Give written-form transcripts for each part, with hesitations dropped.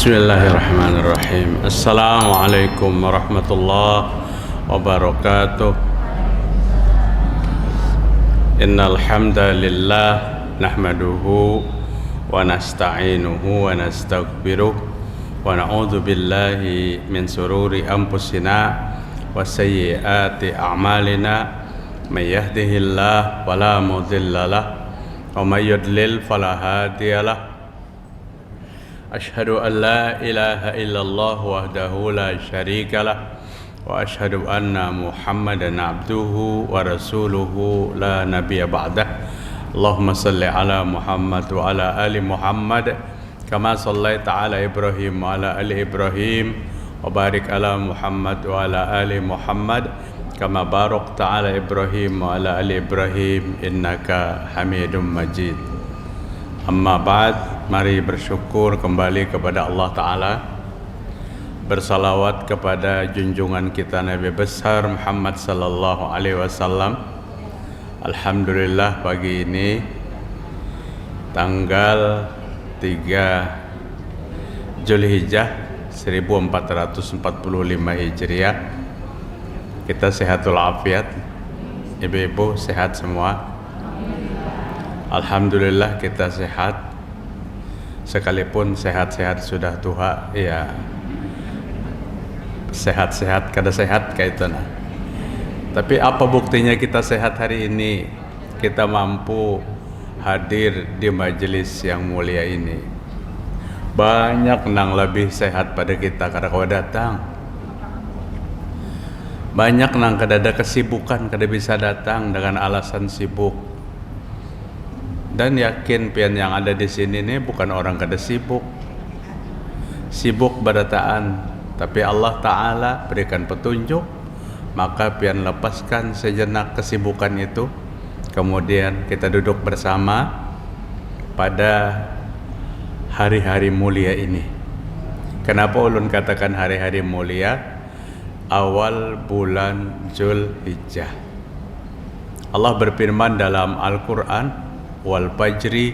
Bismillahirrahmanirrahim. Assalamualaikum warahmatullahi wabarakatuh. Innal hamdalillah nahmaduhu wa nasta'inuhu wa nastaghfiruh wa na'udzu billahi min sururi anfusina wa sayyiati a'malina. May yahdihillahu fala mudhillalah wa may yudlil fala hadiyalah. Asyhadu an la ilaha illallah wahdahu la syarika lah wa asyhadu anna Muhammadan abduhu wa rasuluhu la nabiyya ba'dah. Allahumma salli ala Muhammad wa ala ali Muhammad kama sallaita ala Ibrahim wa ala ali Ibrahim wa barik ala Muhammad wa ala ali Muhammad kama barakta ala Ibrahim wa ala ali Ibrahim innaka Hamidum Majid. Amma ba'd, mari bersyukur kembali kepada Allah Ta'ala, bersalawat kepada junjungan kita Nabi besar Muhammad sallallahu alaihi wasallam. Alhamdulillah pagi ini tanggal 3 Zulhijjah 1445 Hijriah, kita sehatul afiat, ibu-ibu sehat semua. Alhamdulillah kita sehat, sekalipun sehat-sehat sudah tua, ya sehat-sehat kada sehat kayak itu nah. Tapi apa buktinya kita sehat hari ini? Kita mampu hadir di majelis yang mulia ini. Banyak nang lebih sehat pada kita kada kau datang. Banyak nang kada ada kesibukan, kada bisa datang dengan alasan sibuk. Dan yakin pian yang ada di sini nih bukan orang kada sibuk berataan, tapi Allah Ta'ala berikan petunjuk, maka pian lepaskan sejenak kesibukan itu, kemudian kita duduk bersama pada hari-hari mulia ini. Kenapa ulun katakan hari-hari mulia? Awal bulan Zulhijjah. Allah berfirman dalam Al-Quran, wal fajri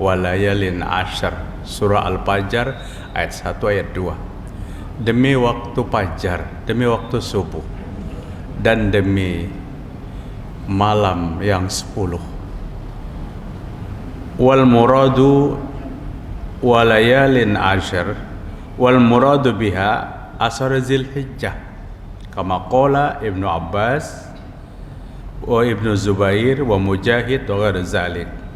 walayalin ashar, surah Al-Fajr ayat 1 ayat 2. Demi waktu fajar, demi waktu subuh, dan demi malam yang 10. Wal muradu walayalin ashar, wal muradu biha asar Zulhijjah, kama qala Ibnu Abbas wa Ibnu Zubair wa Mujahid wa ghairi zalik.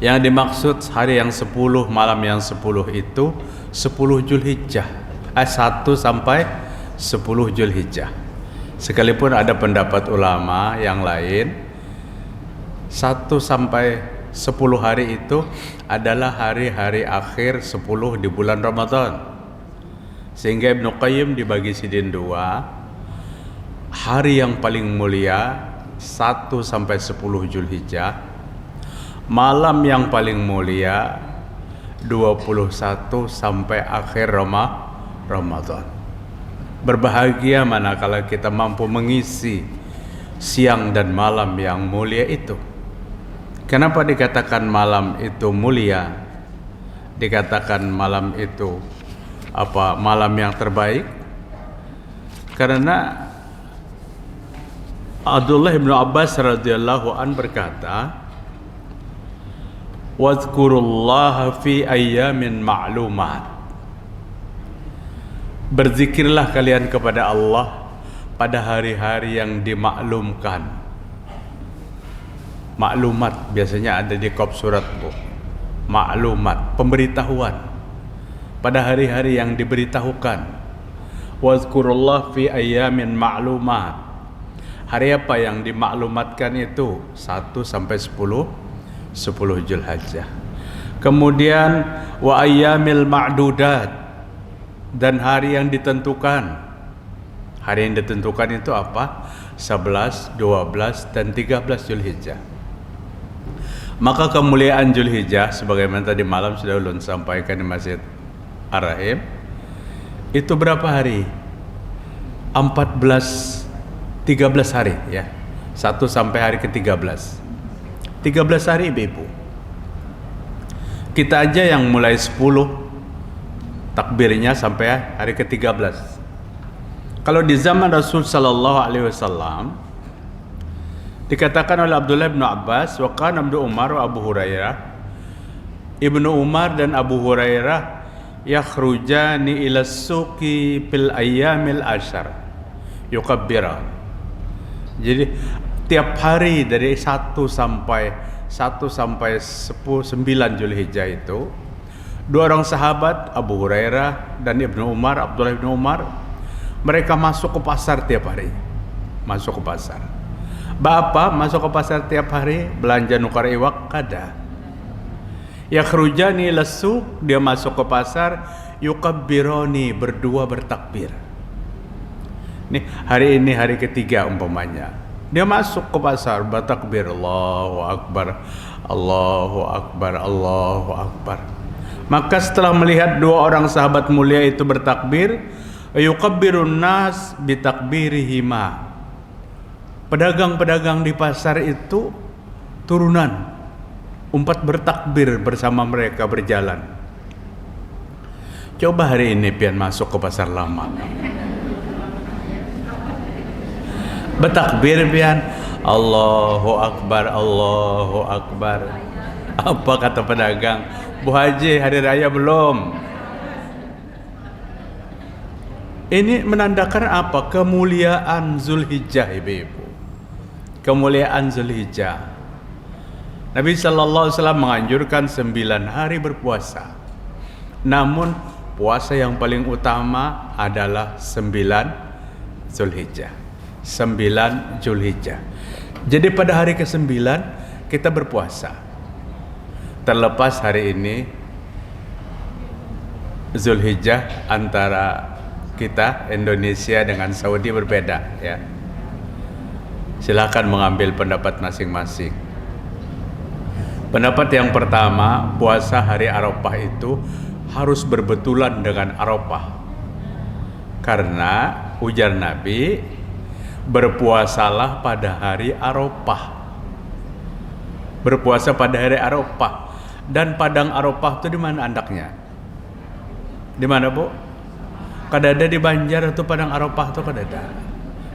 Yang dimaksud hari yang 10, malam yang 10 itu 10 Zulhijjah, 1 sampai 10 Zulhijjah. Sekalipun ada pendapat ulama yang lain, 1 sampai 10 hari itu adalah hari-hari akhir 10 di bulan Ramadan. Sehingga Ibnu Qayyim dibagi sidin 2, hari yang paling mulia 1 sampai 10 Zulhijjah, malam yang paling mulia 21 sampai akhir Ramadan. Berbahagia manakala kita mampu mengisi siang dan malam yang mulia itu. Kenapa dikatakan malam itu mulia? Dikatakan malam itu malam yang terbaik? Karena Abdullah bin Abbas radhiyallahu an berkata, wadhkurullaha fi ayyamin ma'lumat. Berzikirlah kalian kepada Allah pada hari-hari yang dimaklumkan. Maklumat biasanya ada di kop surat bu. Maklumat, pemberitahuan pada hari-hari yang diberitahukan. Wadhkurullaha fi ayyamin ma'lumat. Hari apa yang dimaklumatkan itu? 1 sampai 10 Zulhijjah. Kemudian wa ayyamil ma'dudat, dan hari yang ditentukan. Hari yang ditentukan itu apa? 11, 12 dan 13 Zulhijjah. Maka kemuliaan Zulhijjah sebagaimana tadi malam sudah ulun sampaikan di Masjid Ar-Rahim, itu berapa hari? 13 hari ya. 1 sampai hari ke-13. 13 hari ibu. Kita aja yang mulai 10 takbirnya sampai hari ke-13. Kalau di zaman Rasul sallallahu alaihi wasallam dikatakan oleh Abdullah bin Abbas, wa kana Ibnu Umar wa Abu Hurairah, Ibnu Umar dan Abu Hurairah yakhrujani ila suqi fil ayyamil ashar yukabbira. Jadi tiap hari dari 1 sampai 9 Zulhijjah itu, dua orang sahabat Abu Hurairah dan Ibnu Umar, Abdullah bin Umar, mereka masuk ke pasar tiap hari. Masuk ke pasar. Bapak masuk ke pasar tiap hari belanja nukar iwak kada. Yakhrujani lasuk, dia masuk ke pasar, yukabbironi, berdua bertakbir. Nih hari ini hari ketiga umpamanya, dia masuk ke pasar bertakbir, Allahu Akbar, Allahu Akbar, Allahu Akbar. Maka setelah melihat dua orang sahabat mulia itu bertakbir, yukabbirun nas bitakbirihima. Pedagang-pedagang di pasar itu turunan, umpat bertakbir bersama mereka berjalan. Coba hari ini pian masuk ke pasar lama, bertakbir pian, Allahu Akbar, Allahu Akbar. Apa kata pedagang? Bu Haji, hari raya belum? Ini menandakan apa? Kemuliaan Zulhijjah, ibu-ibu. Kemuliaan Zulhijjah. Nabi sallallahu alaihi wasallam menganjurkan 9 hari berpuasa. Namun puasa yang paling utama adalah 9 Zulhijjah. 9 Zulhijjah. Jadi pada hari ke-9 kita berpuasa. Terlepas hari ini Zulhijjah antara kita Indonesia dengan Saudi berbeda, ya. Silakan mengambil pendapat masing-masing. Pendapat yang pertama, puasa hari Arafah itu harus berbetulan dengan Arafah. Karena ujar Nabi, berpuasalah pada hari Arafah. Berpuasa pada hari Arafah. Dan padang Arafah itu di mana andaknya? Di mana, Bu? Kadada di Banjar atau padang Arafah itu kadada?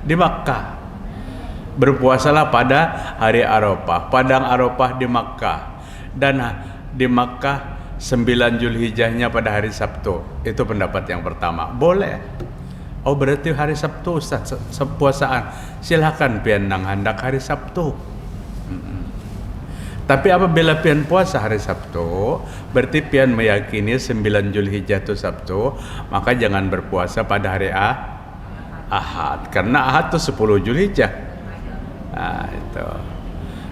Di Makkah. Berpuasalah pada hari Arafah. Padang Arafah di Makkah. Dan di Makkah 9 Zulhijjahnya pada hari Sabtu. Itu pendapat yang pertama. Boleh. Oh berarti hari Sabtu Ustaz sepuasaan. Silakan pian nang hendak hari Sabtu. Tapi apabila pian puasa hari Sabtu, berarti pian meyakini 9 Zulhijjah itu Sabtu, maka jangan berpuasa pada hari Ahad. Karena Ahad itu 10 Zulhijjah. Nah, itu.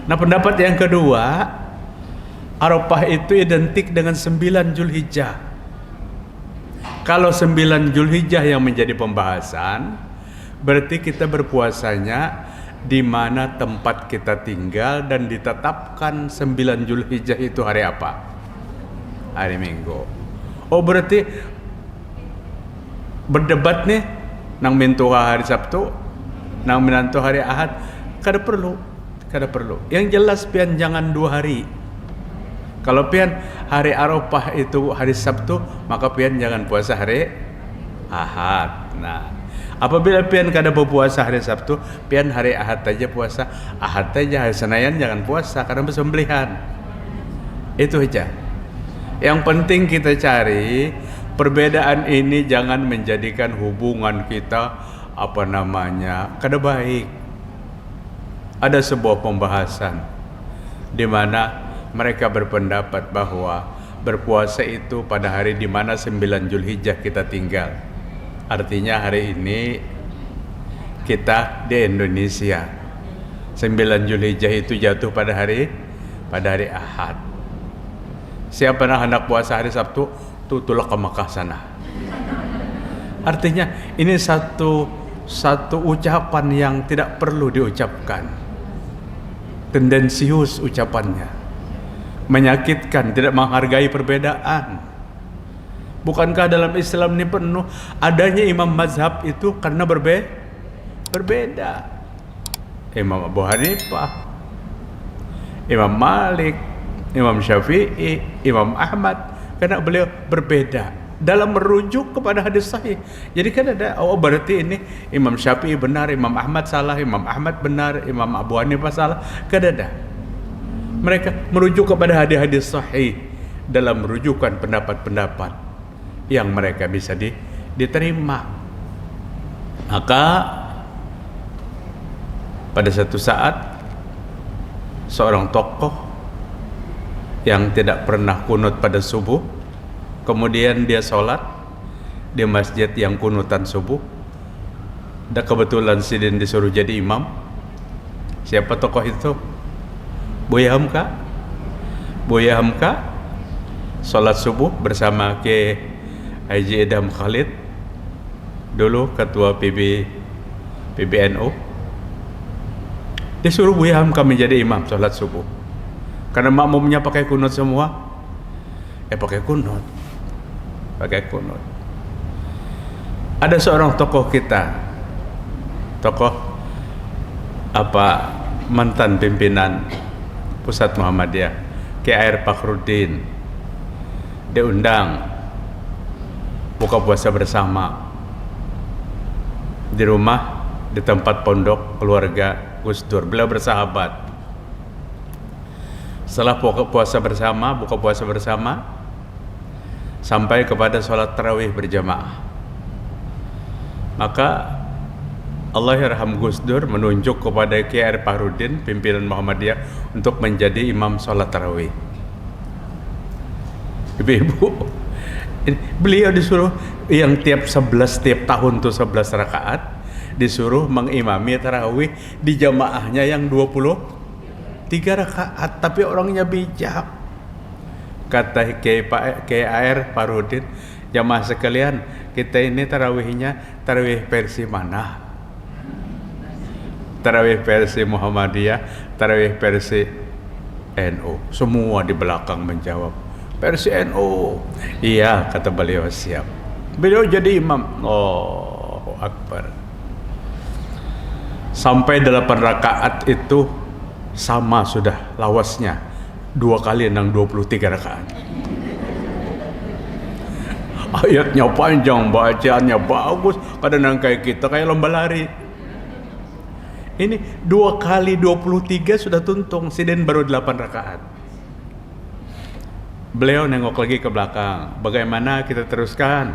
Nah, pendapat yang kedua, Arafah itu identik dengan 9 Zulhijjah. Kalau 9 Zulhijjah yang menjadi pembahasan, berarti kita berpuasanya di mana tempat kita tinggal dan ditetapkan 9 Zulhijjah itu hari apa? Hari Minggu. Oh berarti berdebat nih, nang mintuha hari Sabtu, nang minantu hari Ahad, kada perlu. Yang jelas pian jangan 2 hari. Kalau pian hari Arafah itu hari Sabtu, maka pian jangan puasa hari Ahad. Nah, apabila pian kada berpuasa hari Sabtu, pian hari Ahad aja puasa. Ahad aja, hari Senayan jangan puasa karena bersembelihan. Itu aja. Yang penting kita cari perbedaan ini jangan menjadikan hubungan kita kada baik. Ada sebuah pembahasan di mana mereka berpendapat bahwa berpuasa itu pada hari di mana 9 Zulhijjah kita tinggal. Artinya hari ini kita di Indonesia. 9 Zulhijjah itu jatuh pada hari Ahad. Siapa yang hendak puasa hari Sabtu, tutulah ke Makkah sana. Artinya ini satu ucapan yang tidak perlu diucapkan. Tendensius ucapannya. Menyakitkan, tidak menghargai perbedaan. Bukankah dalam Islam ini penuh adanya imam mazhab itu karena berbeda. Imam Abu Hanifah, Imam Malik, Imam Syafi'i, Imam Ahmad, karena beliau berbeda. dalam merujuk kepada hadis sahih. Jadi kan ada, oh berarti ini Imam Syafi'i benar, Imam Ahmad salah, Imam Ahmad benar, Imam Abu Hanifah salah. Kan ada. Mereka merujuk kepada hadis-hadis sahih dalam merujukan pendapat-pendapat yang mereka bisa diterima. Maka pada satu saat seorang tokoh yang tidak pernah kunut pada subuh, kemudian dia sholat di masjid yang kunutan subuh, dan kebetulan sidin disuruh jadi imam. Siapa tokoh itu? Buya Hamka. Buya Hamka sholat subuh bersama ke Haji Idham Khalid, dulu ketua PBNU. Disuruh Buya Hamka menjadi imam sholat subuh. Karena makmumnya pakai kunut semua, pakai kunut. Ada seorang tokoh kita, mantan pimpinan pusat Muhammadiyah, Kiai Fakhruddin, diundang buka puasa bersama di rumah, di tempat pondok keluarga Gus Dur. Beliau bersahabat. Setelah buka puasa bersama sampai kepada sholat tarawih berjamaah, maka Allahyarham Gus Dur menunjuk kepada Kiai Fakhruddin, pimpinan Muhammadiyah, untuk menjadi imam sholat tarawih. Ibu-ibu, beliau disuruh yang tiap tahun tuh 11 rakaat, disuruh mengimami tarawih di jamaahnya yang 23 rakaat, tapi orangnya bijak. Kata Kiai Fakhruddin, jamaah sekalian, kita ini tarawihnya tarawih versi mana? Tarawih versi Muhammadiyah, tarawih versi NU. Semua di belakang menjawab, versi NU. Iya, kata beliau, siap. Beliau jadi imam. Allahu Akbar. Sampai 8 rakaat itu sama sudah lawasnya, 2 kali yang 23 rakaat. Ayatnya panjang, bacaannya bagus, kadang kayak kita kayak lomba lari. Ini 2 kali 23 sudah tuntung, sidin baru 8 rakaat. Beliau nengok lagi ke belakang, bagaimana kita teruskan?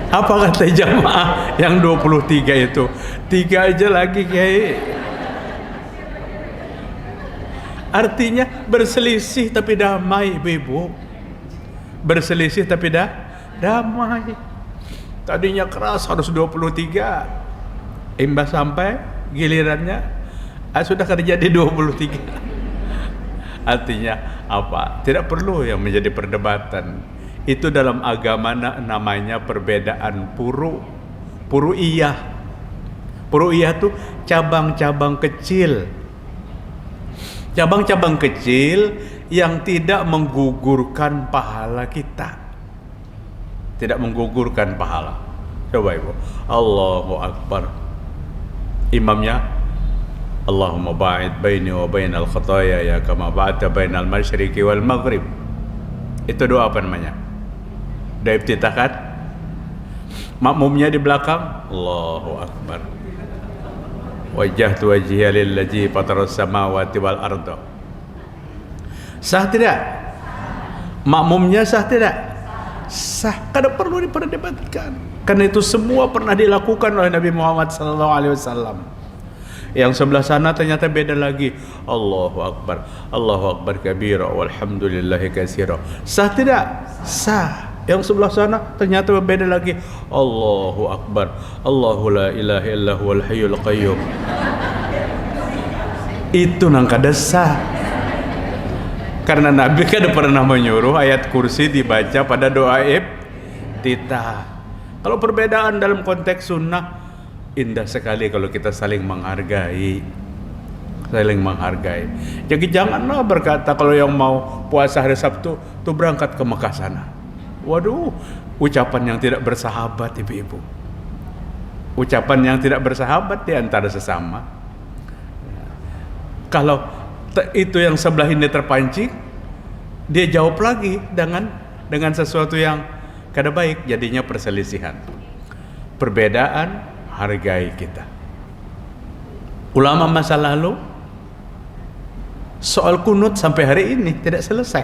Apa kata jamaah yang 23 itu? 3 aja lagi, Kiai. Artinya berselisih tapi damai, Ibu. Berselisih tapi damai. Tadinya keras harus 23. Imbas sampai gilirannya sudah terjadi 23. Artinya apa? Tidak perlu yang menjadi perdebatan. Itu dalam agama namanya perbedaan puru'iyah. Puru'iyah itu cabang-cabang kecil. Cabang-cabang kecil yang tidak menggugurkan pahala kita. Tidak menggugurkan pahala. Coba Ibu. Allahu Akbar. Imamnya, Allahumma ba'id baini wa bainal khataya ya kama ba'adta bainal masyriqi wal maghrib. Itu doa apa namanya? Doa iftitah kan? Makmumnya di belakang, Allahu Akbar. Wajjahtu wajhiya lillazi fataras samawati wal arda. Sah tidak? Makmumnya sah tidak? Sah. Kada perlu diperdebatkan. Karena itu semua pernah dilakukan oleh Nabi Muhammad SAW. Yang sebelah sana ternyata beda lagi. Allahu Akbar, Allahu Akbar kabira, walhamdulillahi katsira. Sah tidak? Sah. Yang sebelah sana ternyata berbeda lagi. Allahu Akbar, Allahu la ilaha illa huwal hayyul qayyum. Itu nang kada sah. Karena Nabi kada pernah menyuruh ayat kursi dibaca pada doa iftitah. Kalau perbedaan dalam konteks sunnah, indah sekali kalau kita saling menghargai. Jadi janganlah berkata kalau yang mau puasa hari Sabtu tuh berangkat ke Mekah sana. Waduh, ucapan yang tidak bersahabat, ibu-ibu. Ucapan yang tidak bersahabat di antara sesama. Kalau itu yang sebelah ini terpancing, dia jawab lagi dengan sesuatu yang kada baik, jadinya perselisihan. Perbedaan hargai kita. Ulama masa lalu soal kunut sampai hari ini tidak selesai.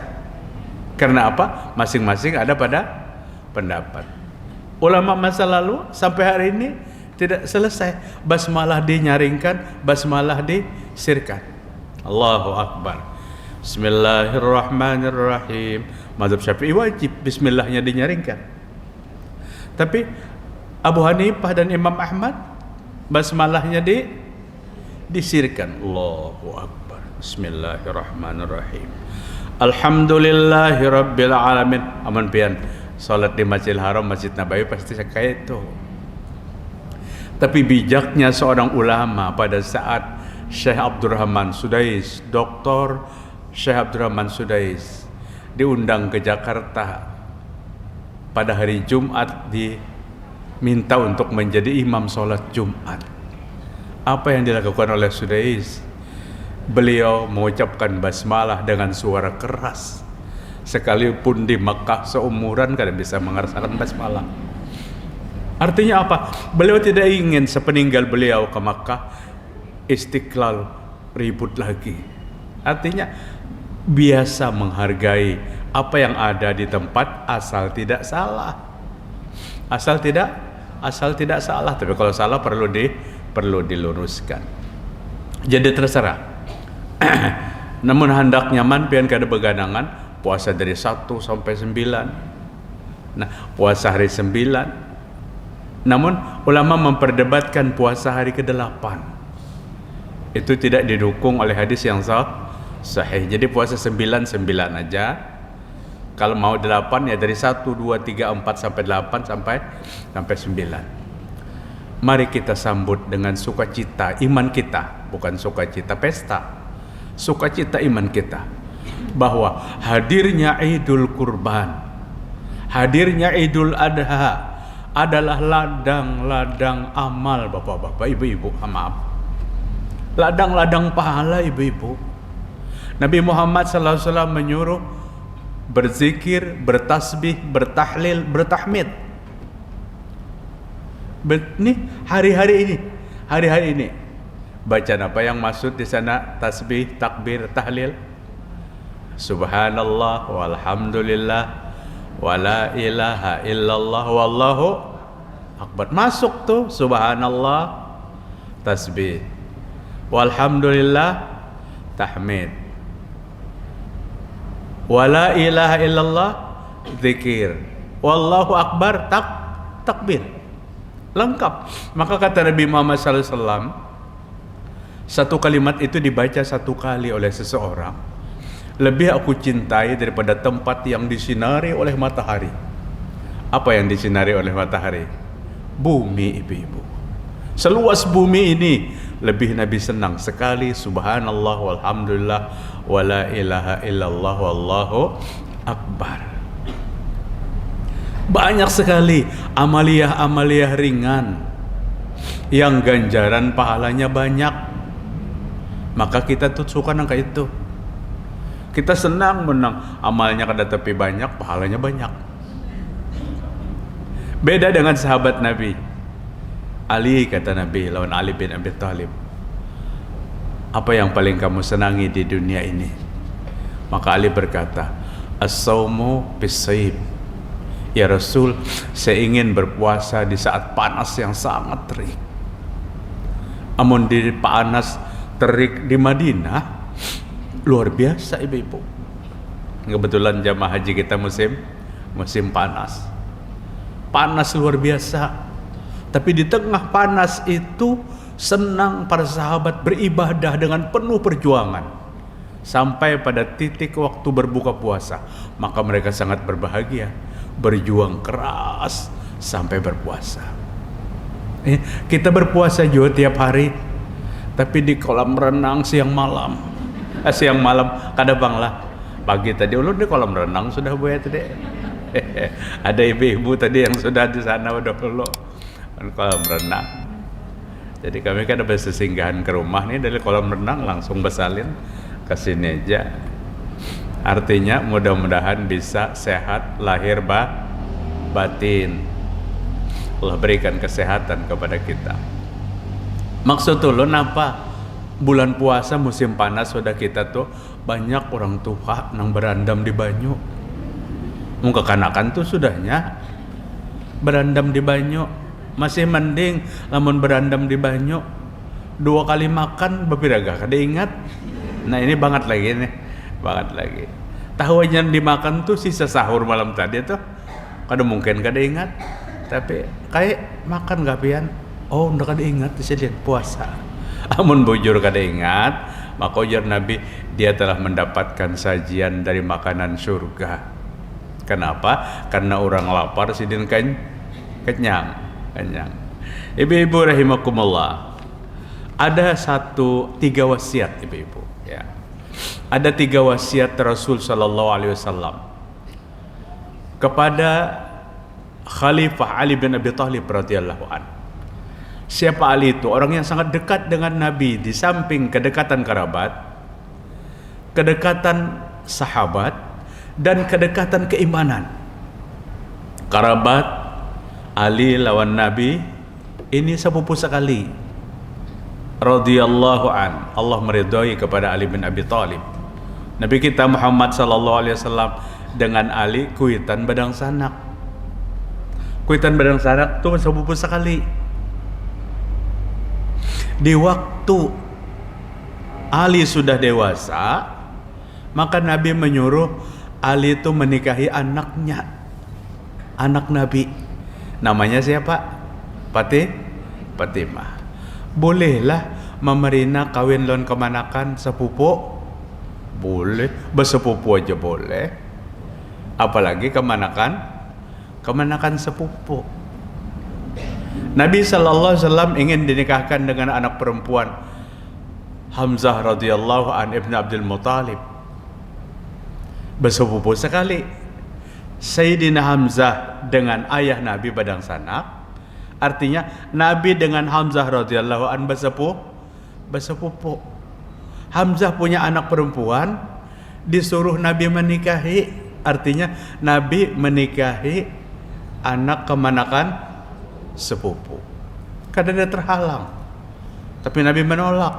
Karena apa? Masing-masing ada pada pendapat. Ulama masa lalu sampai hari ini tidak selesai. Basmalah dinyaringkan, basmalah disirkan. Allahu Akbar. Bismillahirrahmanirrahim. Mazhab Syafi'i wajib bismillahnya dinyaringkan. Tapi Abu Hanifah dan Imam Ahmad basmalahnya disirkan. Allahu Akbar. Bismillahirrahmanirrahim. Alhamdulillahirabbil alamin. Aman pian salat di Masjidil Haram, Masjid Nabawi pasti kayak itu. Tapi bijaknya seorang ulama pada saat Syekh Abdurrahman Sudais, Dr. Syekh Abdurrahman Sudais diundang ke Jakarta pada hari Jumat, diminta untuk menjadi imam sholat Jumat. Apa yang dilakukan oleh Sudais? Beliau mengucapkan basmalah dengan suara keras. Sekalipun di Makkah seumuran kada bisa mengeraskan basmalah. Artinya apa? Beliau tidak ingin sepeninggal beliau ke Makkah Istiqlal ribut lagi. Artinya biasa menghargai apa yang ada di tempat asal tidak salah. Asal tidak salah. Tapi kalau salah perlu diluruskan. Jadi terserah. Namun hendak nyaman pian kada beganangan puasa dari 1 sampai 9. Nah, puasa hari 9. Namun ulama memperdebatkan puasa hari ke-8. Itu tidak didukung oleh hadis yang sahih. Jadi puasa 9 aja. Kalau mau 8 ya dari 1, 2, 3, 4 sampai 8 sampai 9. Mari kita sambut dengan sukacita iman kita, bukan sukacita pesta. Sukacita iman kita bahwa hadirnya Idul Kurban, hadirnya Idul Adha adalah ladang-ladang amal bapak-bapak, ibu-ibu, maaf. Ladang-ladang pahala ibu-ibu. Nabi Muhammad SAW menyuruh berzikir, bertasbih, bertahlil, bertahmid. Nih hari-hari ini bacaan apa yang maksud di sana? Tasbih, takbir, tahlil. Subhanallah walhamdulillah wala ilaha illallah wallahu akbar. Masuk tuh subhanallah tasbih, walhamdulillah tahmid, wala ilaha illallah zikir, wallahu akbar takbir. Lengkap. Maka kata Nabi Muhammad SAW, satu kalimat itu dibaca 1 kali oleh seseorang, lebih aku cintai daripada tempat yang disinari oleh matahari. Apa yang disinari oleh matahari? Bumi, ibu-ibu. Seluas bumi ini lebih Nabi senang sekali subhanallah walhamdulillah wala ilaha illallah wallahu akbar. Banyak sekali amaliyah-amaliyah ringan yang ganjaran pahalanya banyak. Maka kita tuh suka nangka itu. Kita senang menang amalnya kada tapi banyak, pahalanya banyak. Beda dengan sahabat Nabi Ali, kata Nabi lawan Ali bin Abi Thalib, apa yang paling kamu senangi di dunia ini? Maka Ali berkata, as-saumu bis-saib. Ya Rasul, saya ingin berpuasa di saat panas yang sangat terik. Amun di panas terik di Madinah luar biasa ibu-ibu. Kebetulan jamaah haji kita musim panas. Panas luar biasa. Tapi di tengah panas itu senang para sahabat beribadah dengan penuh perjuangan. Sampai pada titik waktu berbuka puasa, maka mereka sangat berbahagia, berjuang keras sampai berpuasa. Kita berpuasa juga tiap hari, tapi di kolam renang siang malam kada banglah. Pagi tadi ulun di kolam renang sudah buat tadi. Ada ibu-ibu tadi yang sudah di sana udah dulu kolam renang. Jadi kami kan ada bersinggahan ke rumah nih dari kolam renang langsung bersalin. kesini aja. Artinya mudah-mudahan bisa sehat lahir batin. Allah berikan kesehatan kepada kita. Maksud ulun apa? Bulan puasa musim panas sudah kita tuh banyak orang tua nang berandam di banyu. Mau kekanakan tuh sudahnya berandam di banyu. Masih mending lamun berandam di banyu 2 kali makan bebiraga kada ingat. Nah ini banget lagi nih, banget lagi. Tahu aja dimakan tuh sisa sahur malam tadi tuh kada mungkin kada ingat. Tapi kayak makan gak pian. Oh udah kada ingat disedian puasa. Amun bujur kada ingat, maka ujar Nabi dia telah mendapatkan sajian dari makanan surga. Kenapa? Karena orang lapar sidin kenyang. Ibu-ibu rahimakumullah. Ada 3 wasiat ibu-ibu ya. Ada 3 wasiat Rasul sallallahu alaihi wasallam kepada Khalifah Ali bin Abi Thalib radhiyallahu anhu. Siapa Ali itu? Orang yang sangat dekat dengan Nabi, di samping kedekatan kerabat, kedekatan sahabat, dan kedekatan keimanan. Kerabat Ali lawan Nabi ini sepupu sekali. Radhiyallahu an. Allah meridhai kepada Ali bin Abi Thalib. Nabi kita Muhammad sallallahu alaihi wasallam dengan Ali kuitan badang sanak. Kuitan badang sanak itu sepupu sekali. Di waktu Ali sudah dewasa, maka Nabi menyuruh Ali itu menikahi anaknya, anak Nabi. Namanya siapa? Fatimah. Bolehlah memerina kawin lon kemanakan sepupu? Boleh, bersepupu aja boleh. Apalagi kemanakan sepupu. Nabi sallallahu alaihi wasallam ingin dinikahkan dengan anak perempuan Hamzah radhiyallahu an ibn Abdul Muttalib. Bersepupu sekali. Sayyidina Hamzah dengan ayah Nabi badang sanak. Artinya Nabi dengan Hamzah radhiyallahu an bersepupu. Hamzah punya anak perempuan, disuruh Nabi menikahi. Artinya Nabi menikahi anak kemanakan sepupu. Kadang dia terhalang, tapi Nabi menolak.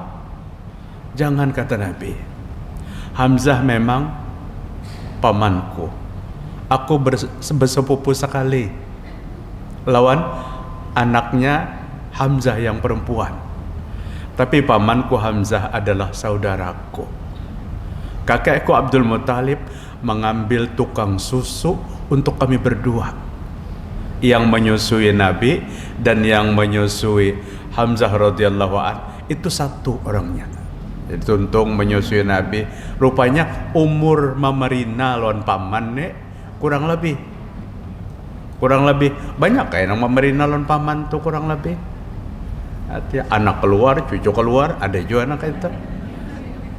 Jangan, kata Nabi, Hamzah memang pamanku, aku bersepupu sekali lawan anaknya Hamzah yang perempuan, tapi pamanku Hamzah adalah saudaraku. Kakekku Abdul Muttalib mengambil tukang susu untuk kami berdua, yang menyusui Nabi dan yang menyusui Hamzah radhiyallahu an itu satu orangnya. Jadi tuntung menyusui Nabi. Rupanya umur memerina lawan paman nih kurang lebih banyak kayak yang memerina lawan paman tuh kurang lebih. Artinya anak keluar, cucu keluar, ada juga anak itu.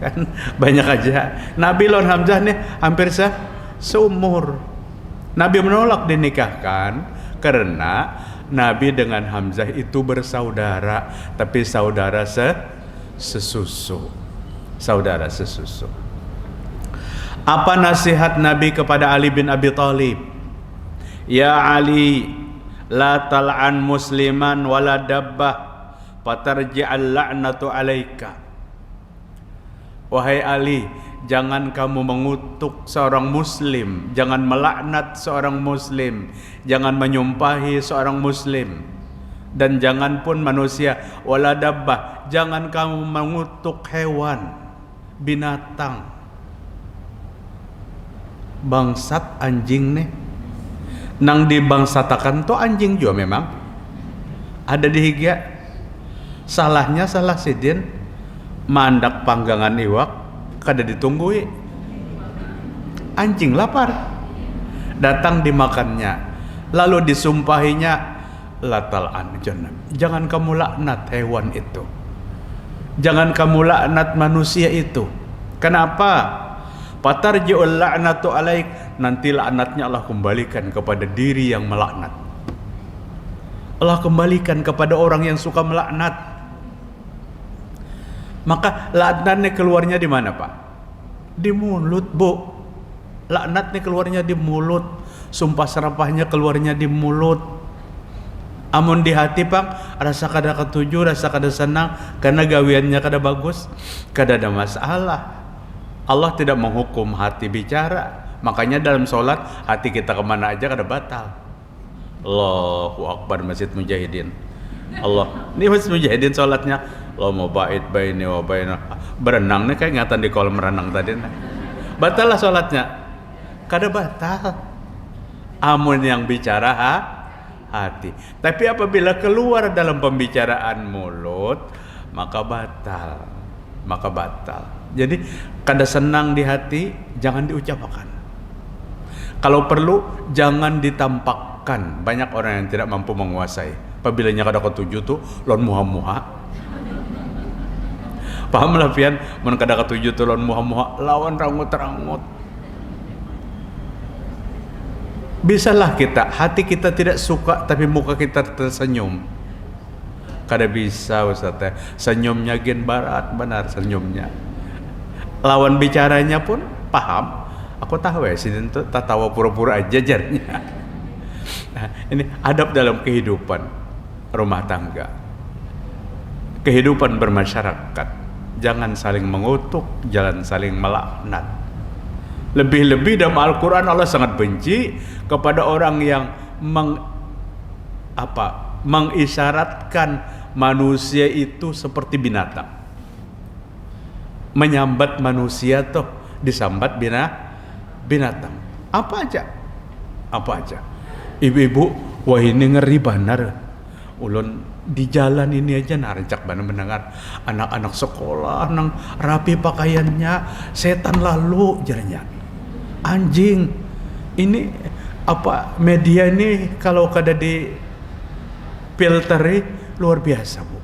Kan banyak aja. Nabi lawan Hamzah nih hampir seumur. Nabi menolak dinikahkan karena Nabi dengan Hamzah itu bersaudara, tapi saudara sesusu. Saudara sesusu. Apa nasihat Nabi kepada Ali bin Abi Thalib? Ya Ali, la tal'an musliman wala dabbah fatarji'al la'natu alaika. Wahai Ali, jangan kamu mengutuk seorang muslim, jangan melaknat seorang muslim, jangan menyumpahi seorang muslim, dan jangan pun manusia. Wala dabbah, jangan kamu mengutuk hewan, binatang. Bangsat anjing nih, nang dibangsatakan tuh anjing juga memang ada di higa. Salahnya salah sidin mandak panggangan iwak kada ditunggui. Anjing lapar, datang dimakannya, lalu disumpahinya latal'an jannah. Jangan kamu laknat hewan itu, jangan kamu laknat manusia itu. Kenapa? Fatarji'ul la'natu alaik, nanti laknatnya Allah kembalikan kepada diri yang melaknat. Allah kembalikan kepada orang yang suka melaknat. Maka laknatnya keluarnya di mana, Pak? Di mulut, Bu. Laknat nih keluarnya di mulut. Sumpah serapahnya keluarnya di mulut. Amun di hati Pak, rasa kada ketuju, rasa kada senang karena gawiannya kada bagus, kada ada masalah. Allah tidak menghukum hati bicara. Makanya dalam sholat hati kita kemana aja kada batal. Allahu Akbar Masjid Mujahidin. Allah, ini Masjid Mujahidin sholatnya Allah mau bait baini wa baina. Berenang nih kayak ingatan di kolam renang tadi. Batal lah sholatnya. Kada batal. Amun yang bicara hati. Tapi apabila keluar dalam pembicaraan mulut, maka batal. Maka batal. Jadi kada senang di hati jangan diucapkan. Kalau perlu jangan ditampakkan. Banyak orang yang tidak mampu menguasai. Apabila nya kada ketuju tuh lon muha-muha. Paham lah pian, mun kada ketuju tuh lon muha-muha lawan rangut-rangut. Bisalah kita, hati kita tidak suka tapi muka kita tersenyum. Kada bisa Ustaz, senyumnya gen barat benar senyumnya. Lawan bicaranya pun paham. Aku tahu ya, sini tuh tatawa pura-pura aja jarnya. Nah, ini adab dalam kehidupan rumah tangga. Kehidupan bermasyarakat. Jangan saling mengutuk, jangan saling melaknat. Lebih-lebih dalam Al-Quran Allah sangat benci kepada orang yang mengisyaratkan manusia itu seperti binatang. Menyambat manusia tuh disambat binatang. Apa aja? Ibu-ibu, wah ini ngeri benar. Ulun di jalan ini aja narencak benar mendengar anak-anak sekolah nang rapi pakaiannya, setan lalu jarnya. Anjing, ini media ini kalau kada di filteri luar biasa Bu,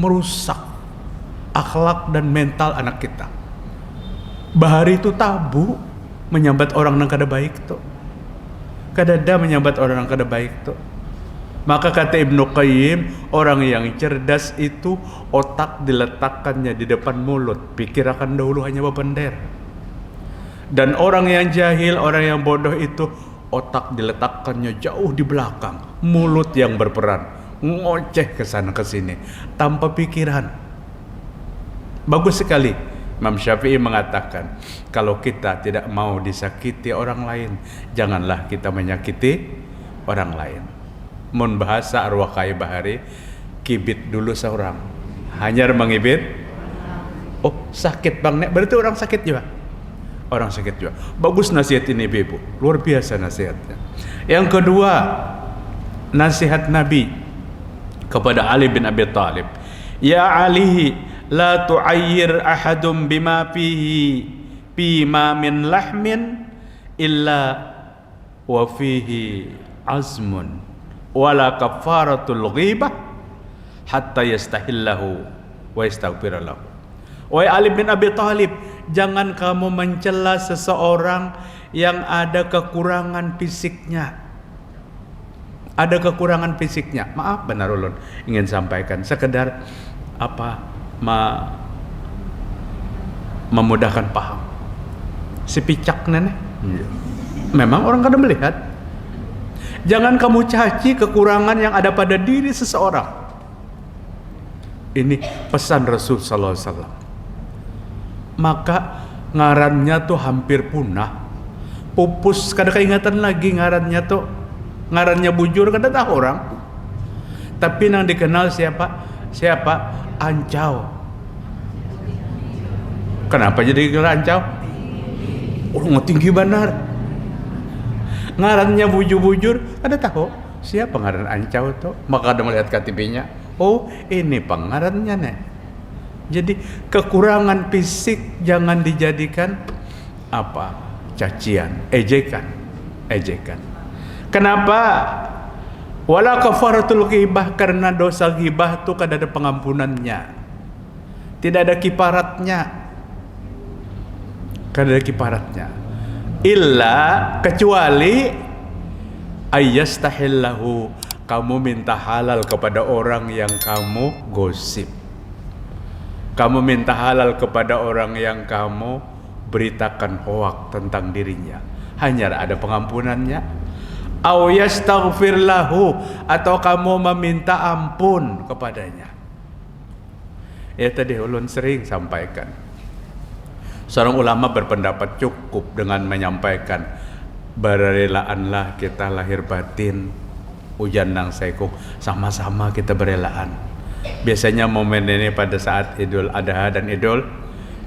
merusak akhlak dan mental anak kita. Bahari itu tabu menyambat orang yang kada baik tuh, kada ada menyambat orang yang kada baik tuh. Maka kata Ibnu Qayyim, orang yang cerdas itu otak diletakkannya di depan mulut, pikir akan dahulu hanya bebendir. Dan orang yang jahil, orang yang bodoh itu otak diletakkannya jauh di belakang, mulut yang berperan, ngoceh ke sana ke sini tanpa pikiran. Bagus sekali Imam Syafi'i mengatakan, kalau kita tidak mau disakiti orang lain, janganlah kita menyakiti orang lain. Mun bahasa arwah kai bahari, kibit dulu seorang, hanyar mengibit. Oh sakit bang, berarti orang sakit juga. Orang sakit juga. Bagus nasihat ini ibu, luar biasa nasihatnya. Yang kedua, nasihat Nabi kepada Ali bin Abi Thalib. Ya Ali, la tu'ayyir ahadum bima ma min lahmin illa wa fihi azmun wala kafaratul ghibah hatta yastahillahu wa yastaghfir lahu. Wahai Ali bin Abi Thalib, jangan kamu mencela seseorang yang ada kekurangan fisiknya. Ada kekurangan fisiknya. Maaf benar ulun ingin sampaikan sekedar memudahkan paham. Sepicak nenek. Memang orang kadang melihat. Jangan kamu caci kekurangan yang ada pada diri seseorang. Ini pesan Rasul sallallahu alaihi wasallam. Maka ngarannya tuh hampir punah, pupus, kada keingatan lagi ngarannya bujur kada tahu orang. Tapi yang dikenal siapa Ancau. Kenapa jadi Ancau? Orang tinggi benar. Ngarannya bujur kada tahu siapa ngaran Ancau tuh. Maka ada melihat KTP-nya, oh ini pengarannya nih. Jadi kekurangan fisik jangan dijadikan cacian, ejekan. Kenapa? Wala kafaratul ghibah, karena dosa ghibah itu kada ada pengampunannya. Tidak ada kiparatnya. Kada ada kiparatnya. Illa kecuali ayyastahillahu, kamu minta halal kepada orang yang kamu gosip. Kamu minta halal kepada orang yang kamu beritakan hoak tentang dirinya, hanya ada pengampunannya. Au yastaghfir lahu, atau kamu meminta ampun kepadanya. Ya tadi ulun sering sampaikan, seorang ulama berpendapat cukup dengan menyampaikan berelaanlah kita lahir batin ujan nang saiku, sama-sama kita berelaan. Biasanya momen ini pada saat Idul Adha dan Idul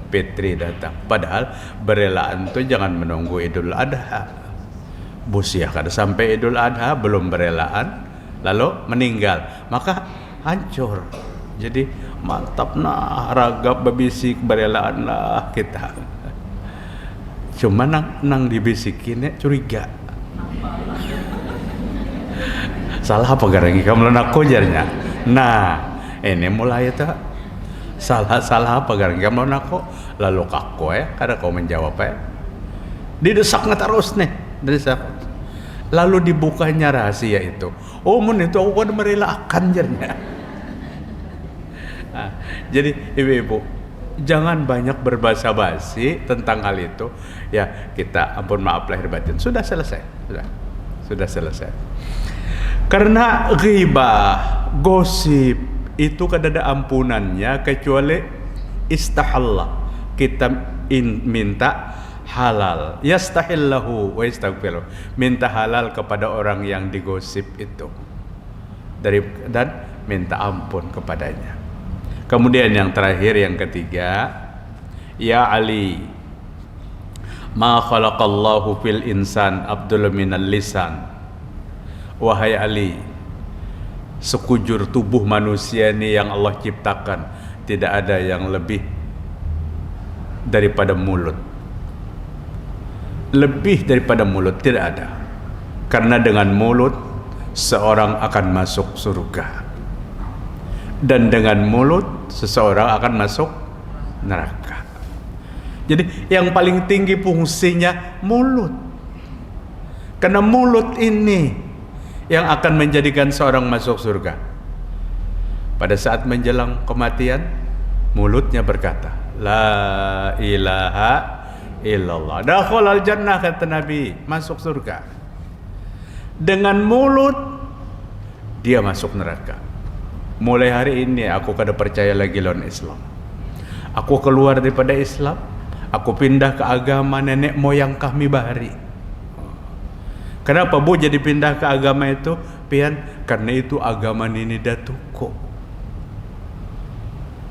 Fitri datang. Padahal berelaan itu jangan menunggu Idul Adha. Busiah kada sampai Idul Adha belum berelaan lalu meninggal, maka hancur. Jadi mantap nah ragap bebisik berelaan lah kita. Cuma nang dibisikin curiga. Salah apa garangi kamu nak kojarnya. Nah, ini mulai itu salah apa garangi kamu nak kok. Lalu kaku kada kau menjawab didesaknya terus nih, didesak. Lalu dibukanya rahasia itu. Oh mun itu aku kan merelakan jarnya. Nah, jadi ibu-ibu jangan banyak berbasa-basi tentang hal itu. Ya kita ampun maaf lahir batin. Sudah selesai. Sudah selesai. Karena ghibah, gosip itu kada ada ampunannya kecuali istahalla. Kita minta halal, yastahillahu wa yastaghfiru, minta halal kepada orang yang digosip itu dan minta ampun kepadanya. Kemudian yang terakhir, yang ketiga, ya Ali, ma khalaqallahu fil insan abdul minal lisan. Wahai Ali, sekujur tubuh manusia ini yang Allah ciptakan, tidak ada yang lebih daripada mulut. Lebih daripada mulut tidak ada. Karena dengan mulut seorang akan masuk surga, dan dengan mulut seseorang akan masuk neraka. Jadi yang paling tinggi fungsinya mulut. Karena mulut ini yang akan menjadikan seorang masuk surga. Pada saat menjelang kematian, mulutnya berkata, la ilaha illallah, dakhalal jannah, kata Nabi, masuk surga. Dengan mulut dia masuk neraka. Mulai hari ini aku kada percaya lagi lawan Islam. Aku keluar daripada Islam, aku pindah ke agama nenek moyang kami bahari. Kenapa Bu jadi pindah ke agama itu? Pian, karena itu agama Nini Datuko.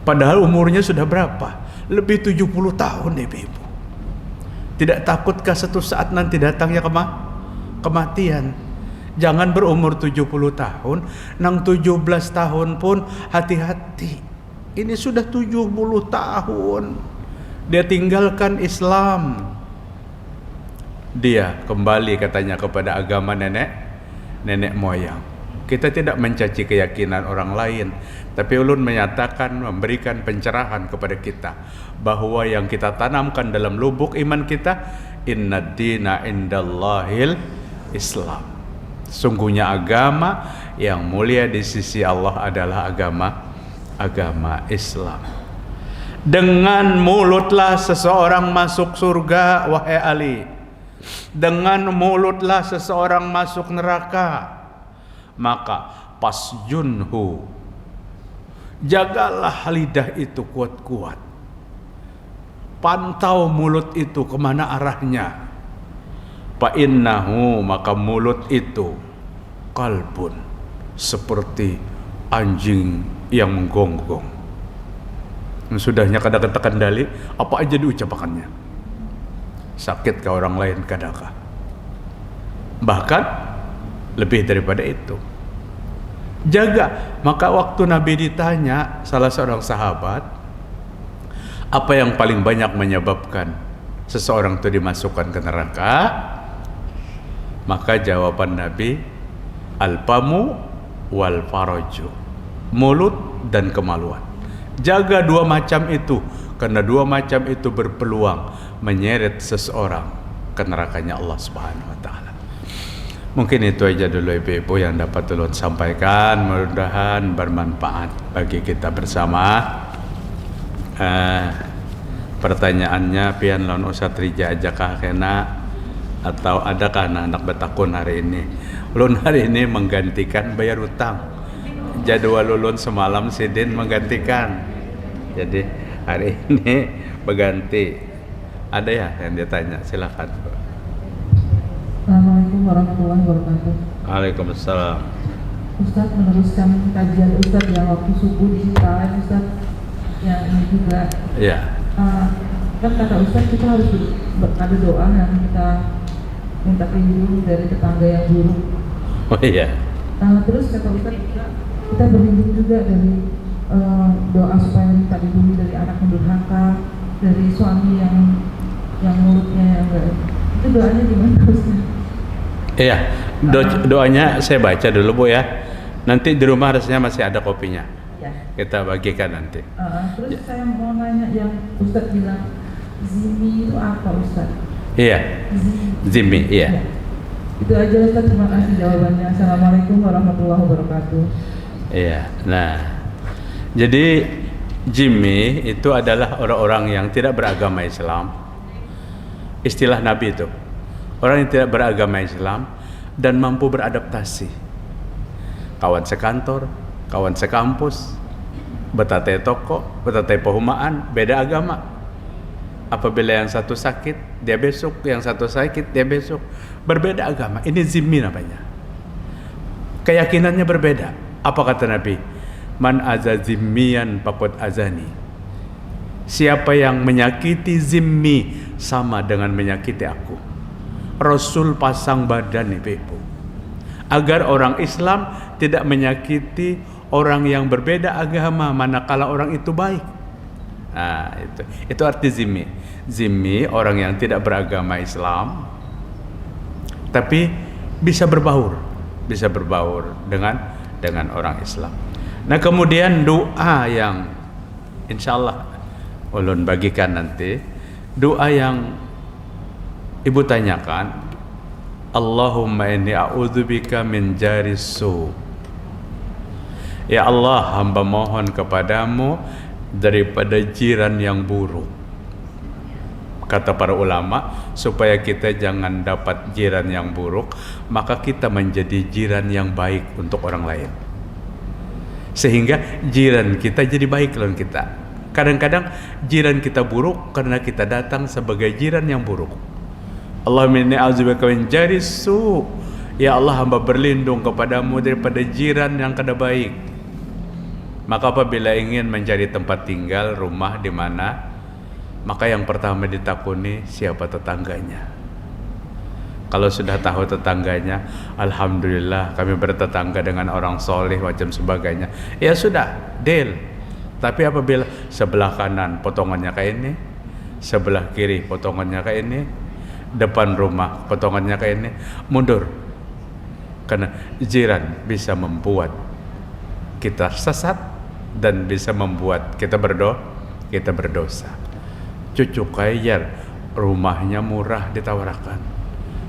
Padahal umurnya sudah berapa? Lebih 70 tahun ibu-ibu. Tidak takutkah satu saat nanti datangnya kematian? Jangan berumur 70 tahun, nang 17 tahun pun hati-hati. Ini sudah 70 tahun. Dia tinggalkan Islam. Dia kembali katanya kepada agama nenek moyang. Kita tidak mencaci keyakinan orang lain, tapi ulun menyatakan, memberikan pencerahan kepada kita bahwa yang kita tanamkan dalam lubuk iman kita, innad dina indallahil Islam. Sungguhnya agama yang mulia di sisi Allah adalah agama Islam. Dengan mulutlah seseorang masuk surga, wahai Ali. Dengan mulutlah seseorang masuk neraka. Maka pasjunhu, jagalah lidah itu kuat-kuat. Pantau mulut itu kemana arahnya. Fa innahu, maka mulut itu kalbun, seperti anjing yang menggonggong. Sudahnya kada kendali, apa aja diucapkannya. Sakit ke orang lain kadakah. Bahkan lebih daripada itu. Jaga. Maka waktu Nabi ditanya salah seorang sahabat, apa yang paling banyak menyebabkan seseorang itu dimasukkan ke neraka? Maka jawaban Nabi, alfamu wal faraju, mulut dan kemaluan. Jaga dua macam itu, karena dua macam itu berpeluang menyeret seseorang ke nerakanya Allah Subhanahu wa taala. Mungkin itu aja dulu ibu-ibu yang dapat ulun sampaikan, mudah-mudahan bermanfaat bagi kita bersama. Pertanyaannya pian lawan Ustaz Rija aja kah kena atau adakah anak betakun hari ini? Ulun hari ini menggantikan bayar utang. Jadwal ulun semalam sidin menggantikan. Jadi hari ini berganti. Ada ya yang dia tanya? Silakan. Assalamualaikum warahmatullahi wabarakatuh. Waalaikumsalam. Ustaz, meneruskan kajian Ustaz yang waktu subuh di Ciptaan Ustaz, yang ini juga. Ya. Kan kata Ustaz kita harus ada doa yang kita minta pelindung dari tetangga yang buruk. Oh iya. Terus kata Ustaz kita berlindung juga dari doa supaya minta dilindungi dari anak yang durhaka, dari suami yang mulutnya yang enggak. Itu doanya gimana Ustaz? Iya, doanya saya baca dulu Bu ya. Nanti di rumah harusnya masih ada kopinya. Ya. Kita bagikan nanti. Terus saya mau nanya yang Ustaz bilang zimmi itu apa Ustaz? Iya. Zimmi, iya. Ya. Itu aja Ustaz, terima kasih jawabannya. Assalamualaikum warahmatullahi wabarakatuh. Iya. Nah, jadi Jimmy itu adalah orang-orang yang tidak beragama Islam. Istilah Nabi itu. Orang yang tidak beragama Islam dan mampu beradaptasi. Kawan sekantor, kawan sekampus, betate toko, betate perumahan, beda agama. Apabila yang satu sakit, dia besok, yang satu sakit, dia besok. Berbeda agama, ini zimmi namanya. Keyakinannya berbeda. Apa kata Nabi? Man azazimmiyan faqad azani. Siapa yang menyakiti zimmi sama dengan menyakiti aku. Rasul pasang badan ibu, agar orang Islam tidak menyakiti orang yang berbeda agama manakala orang itu baik. Nah, itu arti zimmi. Zimmi orang yang tidak beragama Islam tapi bisa berbaur dengan orang Islam. Nah, kemudian doa yang insyaallah ulun bagikan nanti, doa yang Ibu tanyakan, Allahumma inni a'udzubika min jaris su. Ya Allah, hamba mohon kepadamu daripada jiran yang buruk. Kata para ulama, supaya kita jangan dapat jiran yang buruk, maka kita menjadi jiran yang baik untuk orang lain. Sehingga jiran kita jadi baik lawan kita. Kadang-kadang jiran kita buruk karena kita datang sebagai jiran yang buruk. Allahumma inni a'udzubika min jaris su. Ya Allah, hamba berlindung kepadamu daripada jiran yang kada baik. Maka apabila ingin mencari tempat tinggal, rumah di mana, maka yang pertama ditakuni siapa tetangganya. Kalau sudah tahu tetangganya, alhamdulillah kami bertetangga dengan orang soleh macam sebagainya. Ya sudah, deal. Tapi apabila sebelah kanan potongannya kayak ini, sebelah kiri potongannya kayak ini, depan rumah potongannya kayak ini, mundur. Karena jiran bisa membuat kita sesat dan bisa membuat kita berdosa. Cucu kayar, rumahnya murah ditawarkan.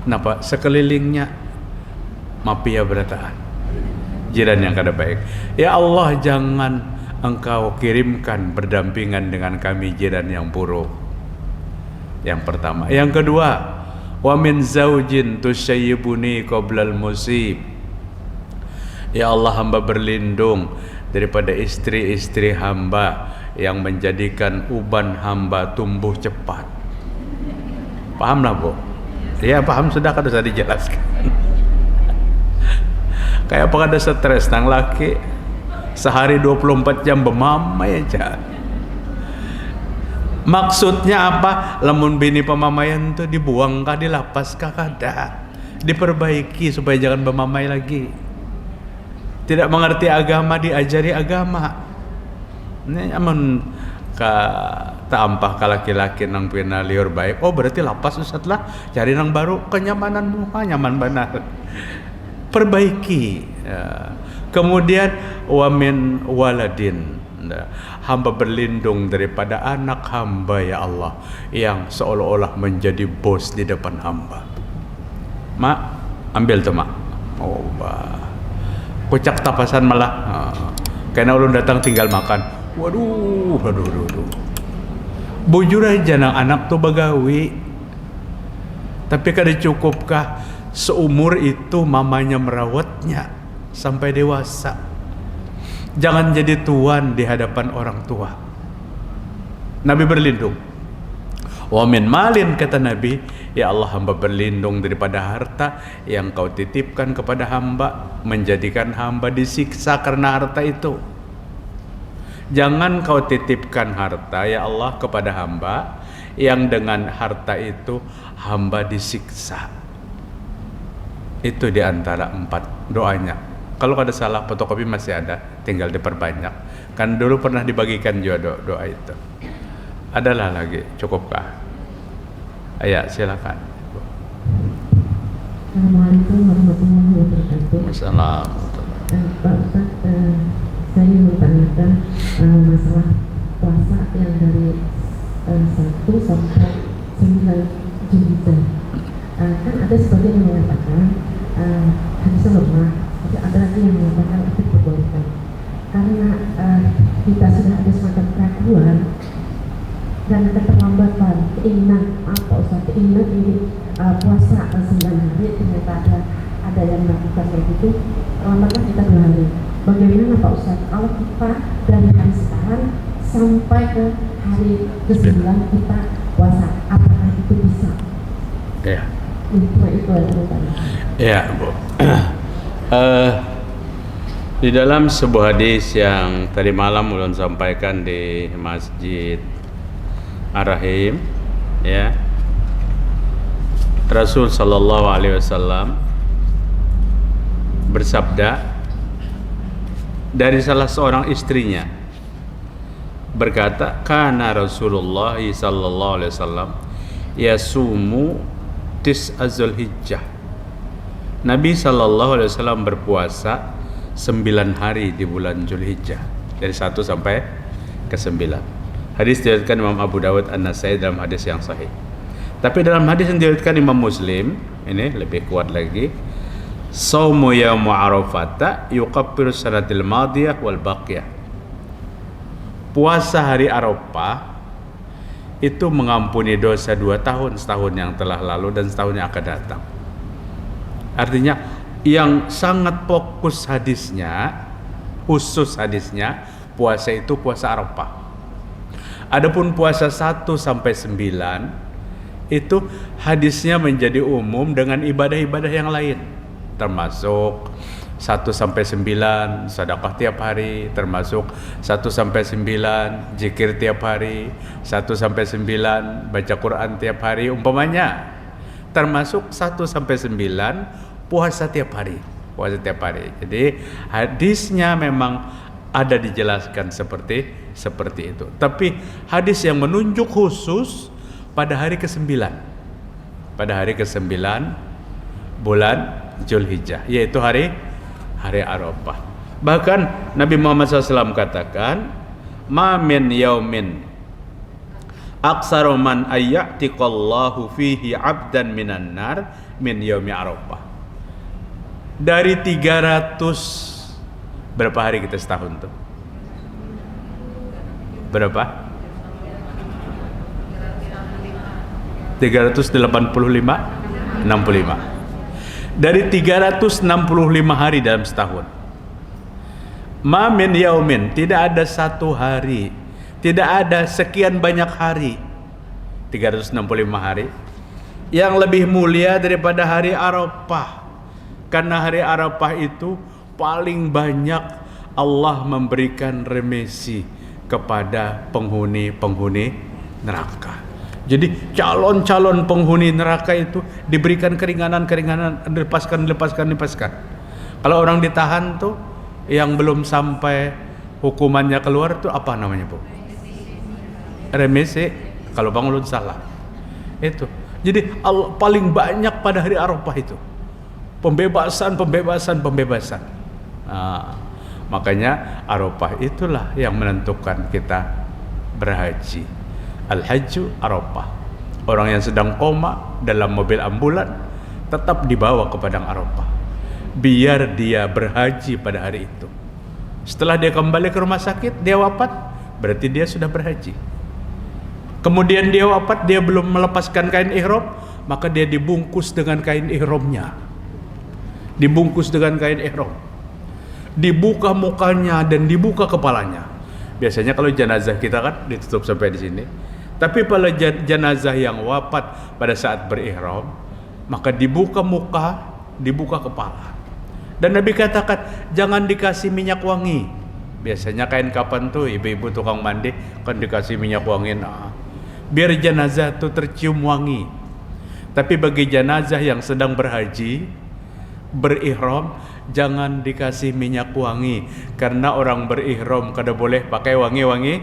Kenapa? Sekelilingnya mafia berataan, jiran yang kada baik. Ya Allah, jangan Engkau kirimkan berdampingan dengan kami jiran yang buruk. Yang pertama. Yang kedua, wa min zaujin tusyayyibuni qoblal musib. Ya Allah, hamba berlindung daripada istri-istri hamba yang menjadikan uban hamba tumbuh cepat. Pahamlah Bu? Ya paham sudah, kan sudah dijelaskan. Kayak apa ada stres nang laki sehari 24 jam bermamai aja. Maksudnya apa? Lamun bini pemamaian itu dibuang kah, dilapas kah, kada. Diperbaiki supaya jangan bermamai lagi. Tidak mengerti agama, diajari agama. Ini aman tampah ka laki-laki nang pina liur baik. Oh berarti lapas Ustaz lah, cari nang baru, kenyamanan muka nyaman benar. Perbaiki. Ya. Kemudian wamin waladin. Hamba berlindung daripada anak hamba ya Allah yang seolah-olah menjadi bos di depan hamba. Mak, ambil tuh mak. Oh, kucak tapasan malah. Karena ulun datang tinggal makan. Waduh. Bujur aja anak tuh bagawi. Tapi kada cukupkah seumur itu mamanya merawatnya sampai dewasa? Jangan jadi tuan di hadapan orang tua. Nabi berlindung. Wa min malin, kata Nabi, ya Allah, hamba berlindung daripada harta yang kau titipkan kepada hamba, menjadikan hamba disiksa karena harta itu. Jangan kau titipkan harta, ya Allah, kepada hamba yang dengan harta itu hamba disiksa. Itu diantara 4 doanya. Kalau ada salah, fotokopi masih ada, tinggal diperbanyak. Kan dulu pernah dibagikan juga doa itu. Adalah lagi, cukupkah? Ayo, silakan. Assalamualaikum warahmatullahi wabarakatuh. Assalamualaikum. Pak Ustaz, saya ingin bertanyakan masalah puasa yang dari 1 sampai 9 Zulhijjah. Kan ada sebagian yang mengatakan hadisnya lemah, tapi ada lagi yang mengatakan itu diperbolehkan. Karena kita sudah ada semacam keraguan dan keterlambatan keinginan keinginan ingin puasa 9 hari, ternyata ada yang melakukan kayak gitu, terlambatkan kita 2 hari. Bagaimana Pak Ustaz kalau kita dari hari sekarang sampai ke hari ke-9 kita puasa, apakah itu bisa? Ya. Itu aja. Ya, Bu. Di dalam sebuah hadis yang tadi malam ulun sampaikan di Masjid Ar-Rahim, ya, Rasul sallallahu alaihi wasallam bersabda dari salah seorang istrinya, berkata, kana Rasulullah sallallahu alaihi wasallam yasumu tis'azul hijjah. Nabi sallallahu alaihi wasallam berpuasa 9 hari di bulan Zulhijjah, dari 1 sampai ke 9. Hadis diriwayatkan Imam Abu Dawud An-Nasai dalam hadis yang sahih. Tapi dalam hadis yang diriwayatkan Imam Muslim, ini lebih kuat lagi. Shaumu yaum Arafata yukaffiru sanatil madiyah wal baqiyah. Puasa hari Arafah itu mengampuni dosa 2 tahun, setahun yang telah lalu dan setahun yang akan datang. Artinya yang sangat fokus hadisnya, khusus hadisnya, puasa itu puasa Arafah. Adapun puasa 1 sampai 9 itu hadisnya menjadi umum dengan ibadah-ibadah yang lain, termasuk 1 sampai 9 sedekah tiap hari, termasuk 1 sampai 9 zikir tiap hari, 1 sampai 9 baca Quran tiap hari umpamanya, termasuk 1 sampai 9 puasa tiap hari. Jadi hadisnya memang ada dijelaskan seperti itu. Tapi hadis yang menunjuk khusus pada hari ke-9. Pada hari ke-9 bulan Zulhijjah, yaitu hari Arafah. Bahkan Nabi Muhammad SAW katakan, ma min yaumin aksaru man ayyatiqallahu fihi abdan minan nar min yaumi Arafah. Dari 300, berapa hari kita setahun tuh? Berapa? 385? 65. Dari 365 hari dalam setahun. Ma min yaumin, tidak ada satu hari, tidak ada sekian banyak hari, 365 hari yang lebih mulia daripada hari Arafah. Karena hari Arafah itu paling banyak Allah memberikan remisi kepada penghuni-penghuni neraka. Jadi calon-calon penghuni neraka itu diberikan keringanan-keringanan, dilepaskan. Kalau orang ditahan tuh yang belum sampai hukumannya keluar tuh apa namanya, Bu? Remisi. Kalau Bang Ulun salah. Itu. Jadi paling banyak pada hari Arafah itu. Pembebasan. Nah, makanya Arafah itulah yang menentukan kita berhaji. Al-Hajju Arafah. Orang yang sedang koma dalam mobil ambulan tetap dibawa ke padang Arafah, biar dia berhaji pada hari itu. Setelah dia kembali ke rumah sakit, dia wafat, berarti dia sudah berhaji. Kemudian dia wafat, dia belum melepaskan kain ihram, maka dia dibungkus dengan kain ihramnya. Dibungkus dengan kain ihram. Dibuka mukanya dan dibuka kepalanya. Biasanya kalau jenazah kita kan ditutup sampai di sini. Tapi pada jenazah yang wafat pada saat berihram, maka dibuka muka, dibuka kepala. Dan Nabi katakan, jangan dikasih minyak wangi. Biasanya kain kapan tuh ibu-ibu tukang mandi kan dikasih minyak wangi, biar jenazah tuh tercium wangi. Tapi bagi jenazah yang sedang berhaji, berihram, jangan dikasih minyak wangi, karena orang berihram kada boleh pakai wangi-wangian.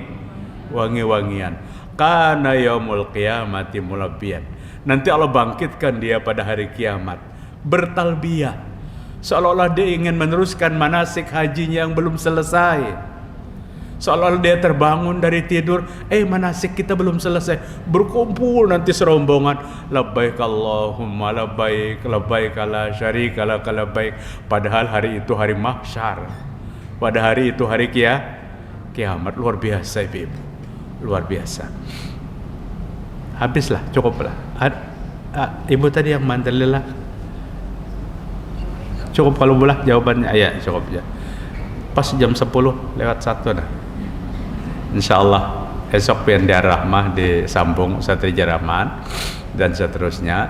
Kana yaumul qiyamati mulabbiyan. Nanti Allah bangkitkan dia pada hari kiamat bertalbiyah, seolah-olah dia ingin meneruskan manasik hajinya yang belum selesai. Seolah-olah dia terbangun dari tidur, manasik kita belum selesai. Berkumpul nanti serombongan, labbaik Allahumma labbaik, labbaik la syarika lak labbaik. Padahal hari itu hari mahsyar. Pada hari itu hari kiamat. Luar biasa ibu. Luar biasa. Habislah, cukuplah. Ibu tadi yang mandalilah. Cukup kalau boleh jawabannya. Ya, cukup ya. Pas jam 10 lewat 1 dah. Insyaallah esok Piandia Rahmah disambung Satri Jaraman dan seterusnya.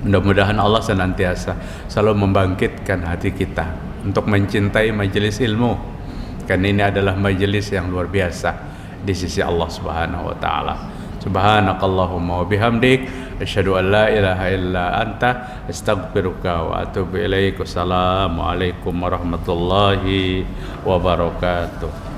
Mudah-mudahan Allah senantiasa selalu membangkitkan hati kita untuk mencintai majelis ilmu, karena ini adalah majelis yang luar biasa di sisi Allah Subhanahu wa taala. Subhanakallahumma wa bihamdik asyhadu an la ilaha illa anta astaghfiruka wa atubu ilaik. Wassalamualaikum warahmatullahi wabarakatuh.